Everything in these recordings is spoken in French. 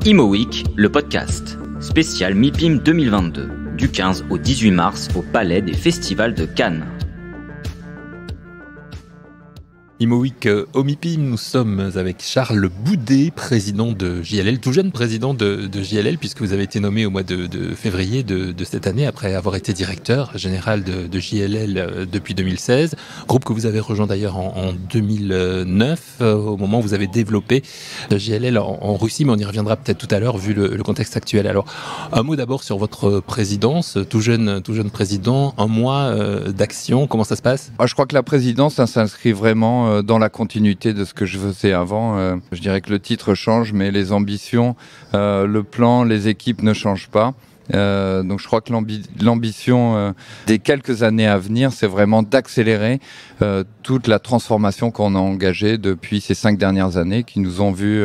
Imo Week, le podcast, spécial MIPIM 2022, du 15 au 18 mars au Palais des Festivals de Cannes. Imo Week au MIPIM, nous sommes avec Charles Boudet, président de JLL, tout jeune président de JLL, puisque vous avez été nommé au mois de février de cette année, après avoir été directeur général de JLL depuis 2016, groupe que vous avez rejoint d'ailleurs en 2009, au moment où vous avez développé JLL en Russie, mais on y reviendra peut-être tout à l'heure vu le contexte actuel. Alors, un mot d'abord sur votre présidence, tout jeune président, un mois d'action, comment ça se passe ? Je crois que la présidence, ça s'inscrit vraiment dans la continuité de ce que je faisais avant. Je dirais que le titre change, mais les ambitions, le plan, les équipes ne changent pas. Donc je crois que l'ambition des quelques années à venir, c'est vraiment d'accélérer toute la transformation qu'on a engagée depuis ces 5 dernières années, qui nous ont vu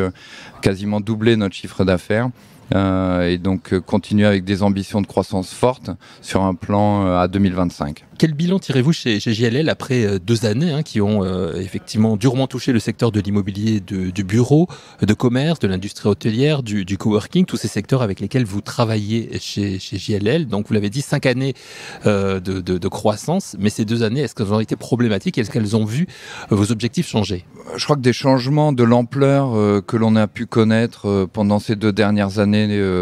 quasiment doubler notre chiffre d'affaires. Et donc continuer avec des ambitions de croissance fortes sur un plan à 2025. Quel bilan tirez-vous chez JLL après 2 années qui ont effectivement durement touché le secteur de l'immobilier du bureau, de commerce, de l'industrie hôtelière, du coworking, tous ces secteurs avec lesquels vous travaillez chez JLL. Donc vous l'avez dit, 5 années de croissance, mais ces 2 années, est-ce qu'elles ont été problématiques? Est-ce qu'elles ont vu vos objectifs changer? Je crois que des changements de l'ampleur que l'on a pu connaître pendant ces 2 dernières années,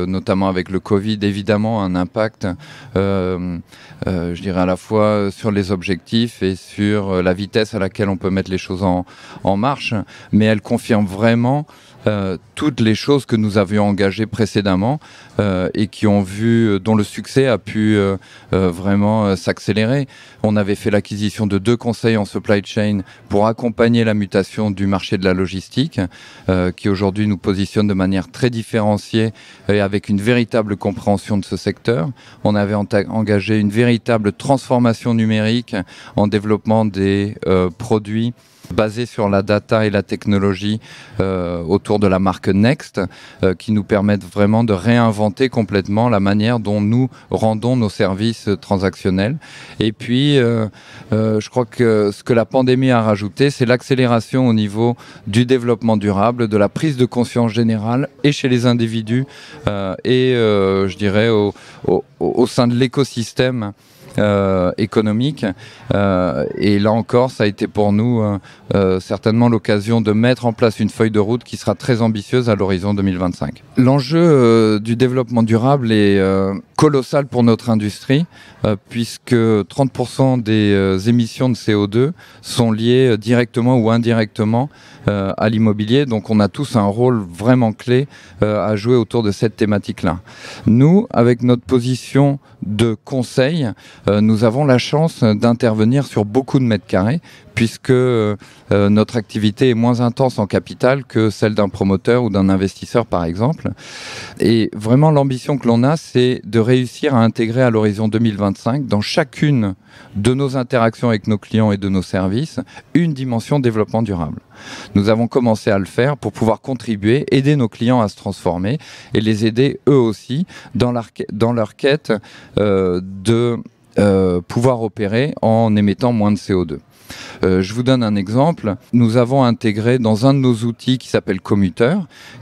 notamment avec le Covid, évidemment un impact, je dirais à la fois sur les objectifs et sur la vitesse à laquelle on peut mettre les choses en marche, mais elle confirme vraiment toutes les choses que nous avions engagées précédemment et qui ont vu, dont le succès a pu vraiment s'accélérer. On avait fait l'acquisition de 2 conseils en supply chain pour accompagner la mutation du marché de la logistique, qui aujourd'hui nous positionne de manière très différenciée et avec une véritable compréhension de ce secteur. On avait engagé une véritable transformation numérique en développement des produits basé sur la data et la technologie autour de la marque Next, qui nous permettent vraiment de réinventer complètement la manière dont nous rendons nos services transactionnels. Et puis, je crois que ce que la pandémie a rajouté, c'est l'accélération au niveau du développement durable, de la prise de conscience générale, et chez les individus, et je dirais au sein de l'écosystème économique, et là encore ça a été pour nous certainement l'occasion de mettre en place une feuille de route qui sera très ambitieuse à l'horizon 2025. L'enjeu du développement durable est colossal pour notre industrie, puisque 30% des émissions de CO2 sont liées directement ou indirectement à l'immobilier, donc on a tous un rôle vraiment clé à jouer autour de cette thématique-là. Nous, avec notre position de conseil, nous avons la chance d'intervenir sur beaucoup de mètres carrés, puisque notre activité est moins intense en capital que celle d'un promoteur ou d'un investisseur par exemple. Et vraiment l'ambition que l'on a, c'est de réussir à intégrer à l'horizon 2025 dans chacune de nos interactions avec nos clients et de nos services une dimension développement durable. Nous avons commencé à le faire pour pouvoir contribuer, aider nos clients à se transformer et les aider eux aussi dans leur quête de pouvoir opérer en émettant moins de CO2. Je vous donne un exemple. Nous avons intégré dans un de nos outils qui s'appelle Commuter,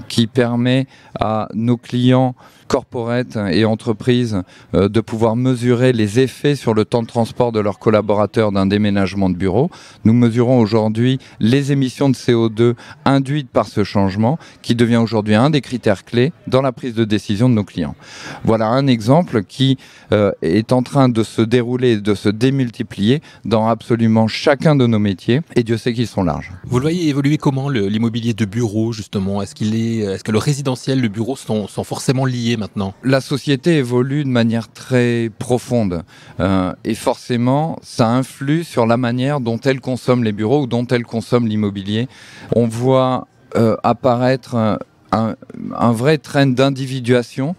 qui permet à nos clients corporate et entreprises de pouvoir mesurer les effets sur le temps de transport de leurs collaborateurs d'un déménagement de bureau. Nous mesurons aujourd'hui les émissions de CO2 induites par ce changement qui devient aujourd'hui un des critères clés dans la prise de décision de nos clients. Voilà un exemple qui est en train de se dérouler et de se démultiplier dans absolument chacun de nos métiers, et Dieu sait qu'ils sont larges. Vous le voyez évoluer comment l'immobilier de bureau justement? Est-ce que le résidentiel, le bureau sont forcément liés maintenant? La société évolue de manière très profonde et forcément ça influe sur la manière dont elle consomme les bureaux ou dont elle consomme l'immobilier. On voit apparaître un vrai trend d'individuation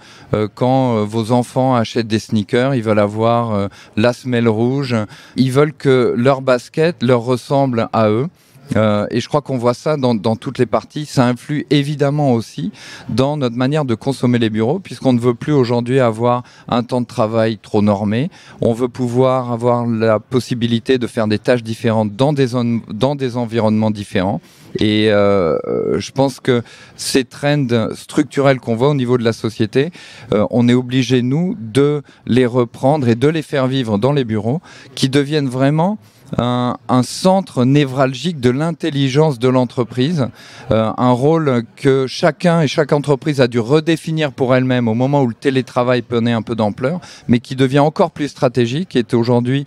quand vos enfants achètent des sneakers, ils veulent avoir la semelle rouge, ils veulent que leur basket leur ressemble à eux. Et je crois qu'on voit ça dans toutes les parties. Ça influe évidemment aussi dans notre manière de consommer les bureaux, puisqu'on ne veut plus aujourd'hui avoir un temps de travail trop normé. On veut pouvoir avoir la possibilité de faire des tâches différentes dans des environnements différents. Et je pense que ces trends structurels qu'on voit au niveau de la société, on est obligé, nous, de les reprendre et de les faire vivre dans les bureaux, qui deviennent vraiment un centre névralgique de l'intelligence de l'entreprise, un rôle que chacun et chaque entreprise a dû redéfinir pour elle-même au moment où le télétravail prenait un peu d'ampleur, mais qui devient encore plus stratégique, qui est aujourd'hui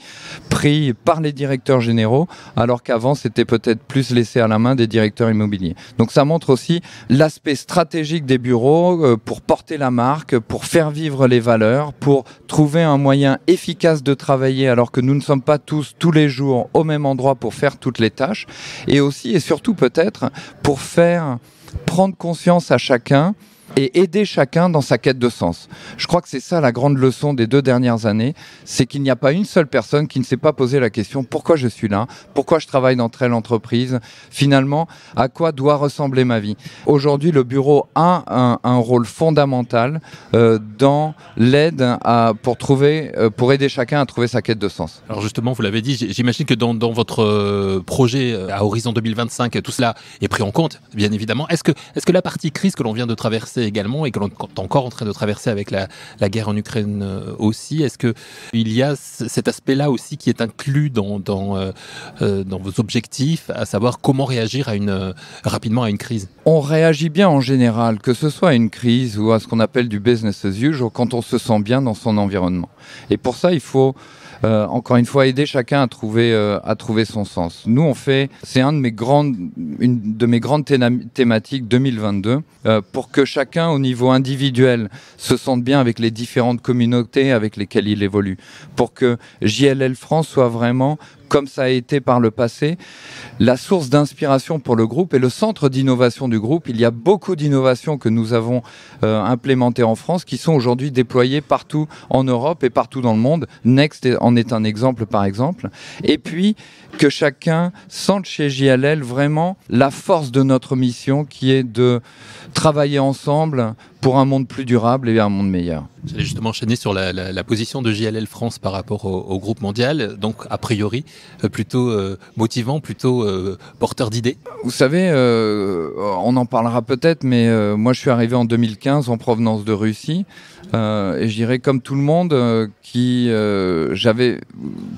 pris par les directeurs généraux, alors qu'avant c'était peut-être plus laissé à la main des directeurs immobiliers. Donc ça montre aussi l'aspect stratégique des bureaux pour porter la marque, pour faire vivre les valeurs, pour trouver un moyen efficace de travailler alors que nous ne sommes pas tous les jours au même endroit pour faire toutes les tâches, et aussi et surtout peut-être pour faire prendre conscience à chacun et aider chacun dans sa quête de sens. Je crois que c'est ça la grande leçon des 2 dernières années, c'est qu'il n'y a pas une seule personne qui ne s'est pas posé la question pourquoi je suis là, pourquoi je travaille dans telle entreprise, finalement à quoi doit ressembler ma vie. Aujourd'hui, le bureau a un rôle fondamental dans l'aide pour aider chacun à trouver sa quête de sens. Alors justement, vous l'avez dit, j'imagine que dans votre projet à horizon 2025, tout cela est pris en compte, bien évidemment. Est-ce que la partie crise que l'on vient de traverser également et que l'on est encore en train de traverser avec la guerre en Ukraine aussi, est-ce qu'il y a cet aspect-là aussi qui est inclus dans vos objectifs, à savoir comment réagir rapidement à une crise? On réagit bien en général, que ce soit à une crise ou à ce qu'on appelle du business as usual, quand on se sent bien dans son environnement. Et pour ça, il faut encore une fois aider chacun à trouver son sens. Nous, c'est une de mes grandes thématiques 2022, pour que chacun au niveau individuel se sente bien avec les différentes communautés avec lesquelles il évolue, pour que JLL France soit vraiment, comme ça a été par le passé, la source d'inspiration pour le groupe et le centre d'innovation du groupe. Il y a beaucoup d'innovations que nous avons implémentées en France qui sont aujourd'hui déployées partout en Europe et partout dans le monde. Next en est un exemple, par exemple. Et puis, que chacun sente chez JLL vraiment la force de notre mission qui est de travailler ensemble pour un monde plus durable et un monde meilleur. J'allais justement enchaîner sur la position de JLL France par rapport au groupe mondial, donc a priori plutôt motivant, plutôt porteur d'idées. Vous savez, on en parlera peut-être, mais moi je suis arrivé en 2015 en provenance de Russie, et je dirais comme tout le monde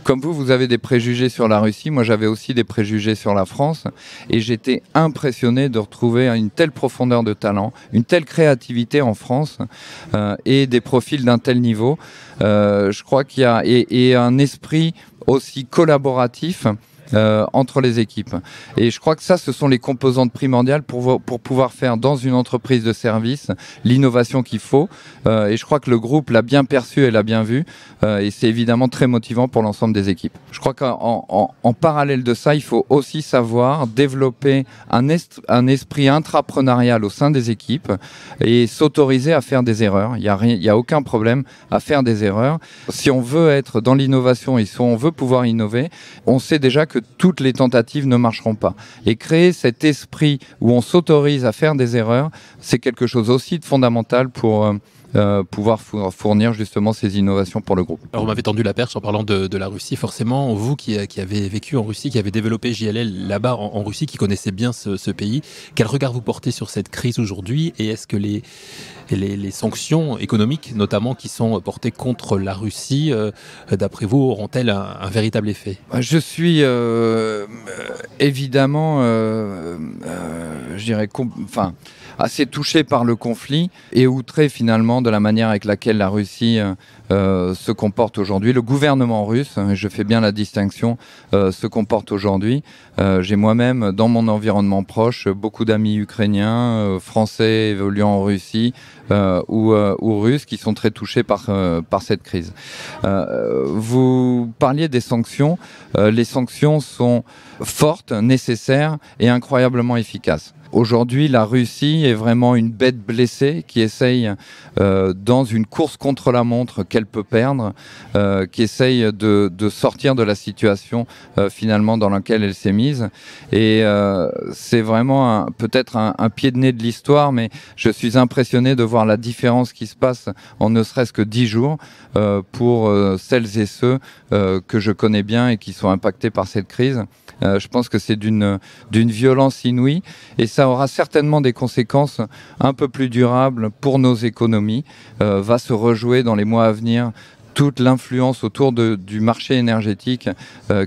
comme vous avez des préjugés sur la Russie, moi j'avais aussi des préjugés sur la France, et j'étais impressionné de retrouver une telle profondeur de talent, une telle créativité en France, et des profils d'un tel niveau. Je crois qu'il y a et un esprit aussi collaboratif entre les équipes. Et je crois que ça, ce sont les composantes primordiales pour pouvoir faire dans une entreprise de service l'innovation qu'il faut. Et je crois que le groupe l'a bien perçu et l'a bien vu. Et c'est évidemment très motivant pour l'ensemble des équipes. Je crois qu'en parallèle de ça, il faut aussi savoir développer un esprit intrapreneurial au sein des équipes et s'autoriser à faire des erreurs. Il y a aucun problème à faire des erreurs. Si on veut être dans l'innovation et si on veut pouvoir innover, on sait déjà que toutes les tentatives ne marcheront pas. Et créer cet esprit où on s'autorise à faire des erreurs, c'est quelque chose aussi de fondamental pour pouvoir fournir justement ces innovations pour le groupe. Alors vous m'avez tendu la perche en parlant de la Russie. Forcément, vous qui avez vécu en Russie, qui avez développé JLL là-bas en Russie, qui connaissez bien ce pays, quel regard vous portez sur cette crise aujourd'hui? Et est-ce que les sanctions économiques, notamment, qui sont portées contre la Russie, d'après vous, auront-elles un véritable effet? Je suis évidemment, je dirais, assez touché par le conflit et outré finalement de la manière avec laquelle la Russie se comporte aujourd'hui. Le gouvernement russe, je fais bien la distinction, se comporte aujourd'hui. J'ai moi-même, dans mon environnement proche, beaucoup d'amis ukrainiens, français évoluant en Russie, ou russes qui sont très touchés par cette crise. Vous parliez des sanctions. Les sanctions sont fortes, nécessaires et incroyablement efficaces. Aujourd'hui, la Russie est vraiment une bête blessée qui essaye, dans une course contre la montre qu'elle peut perdre, qui essaye de sortir de la situation finalement dans laquelle elle s'est mise. Et c'est vraiment peut-être un pied de nez de l'histoire, mais je suis impressionné de voir la différence qui se passe en ne serait-ce que 10 jours pour celles et ceux que je connais bien et qui sont impactés par cette crise. Je pense que c'est d'une violence inouïe et ça aura certainement des conséquences un peu plus durables pour nos économies. Va se rejouer dans les mois à venir toute l'influence autour du marché énergétique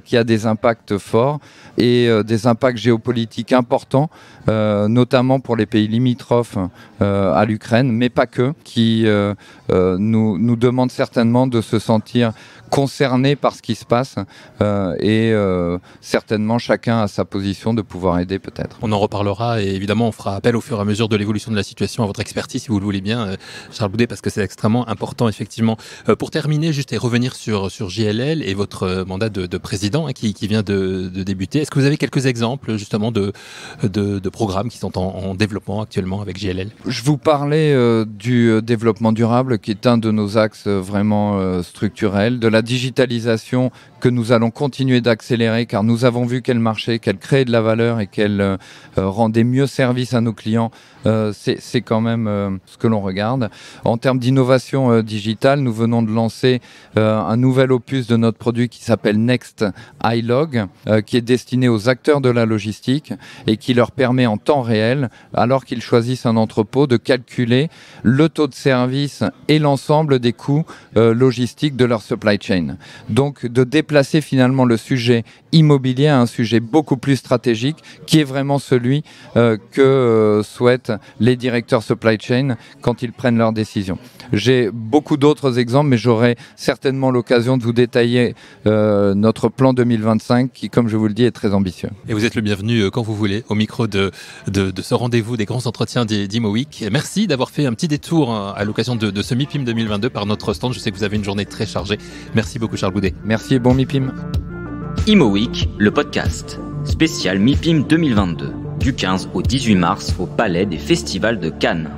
qui a des impacts forts et des impacts géopolitiques importants, notamment pour les pays limitrophes à l'Ukraine, mais pas que, qui nous demandent certainement de se sentir concernés par ce qui se passe et certainement chacun a sa position de pouvoir aider peut-être. On en reparlera et évidemment on fera appel au fur et à mesure de l'évolution de la situation à votre expertise si vous le voulez bien, Charles Boudet, parce que c'est extrêmement important effectivement. Pour terminer juste et revenir sur JLL et votre mandat de président qui vient de débuter, est-ce que vous avez quelques exemples justement de programmes qui sont en développement actuellement avec JLL? Je vous parlais du développement durable qui est un de nos axes vraiment structurels, de la digitalisation que nous allons continuer d'accélérer car nous avons vu qu'elle marchait, qu'elle créait de la valeur et qu'elle rendait mieux service à nos clients. C'est quand même ce que l'on regarde. En termes d'innovation digitale, nous venons de lancer un nouvel opus de notre produit qui s'appelle Next iLog, qui est destiné aux acteurs de la logistique et qui leur permet en temps réel, alors qu'ils choisissent un entrepôt, de calculer le taux de service et l'ensemble des coûts logistiques de leur supply chain. Donc de déplacer finalement le sujet immobilier à un sujet beaucoup plus stratégique qui est vraiment celui que souhaitent les directeurs supply chain quand ils prennent leurs décisions. J'ai beaucoup d'autres exemples, mais j'aurai certainement l'occasion de vous détailler notre plan 2025 qui, comme je vous le dis, est très ambitieux. Et vous êtes le bienvenu quand vous voulez au micro de ce rendez-vous des grands entretiens d'Imo Week. Merci d'avoir fait un petit détour à l'occasion de ce MIPIM 2022 par notre stand. Je sais que vous avez une journée très chargée. Merci beaucoup Charles Boudet. Merci et bon MIPIM. Imo Week, le podcast, spécial MIPIM 2022, du 15 au 18 mars au Palais des Festivals de Cannes.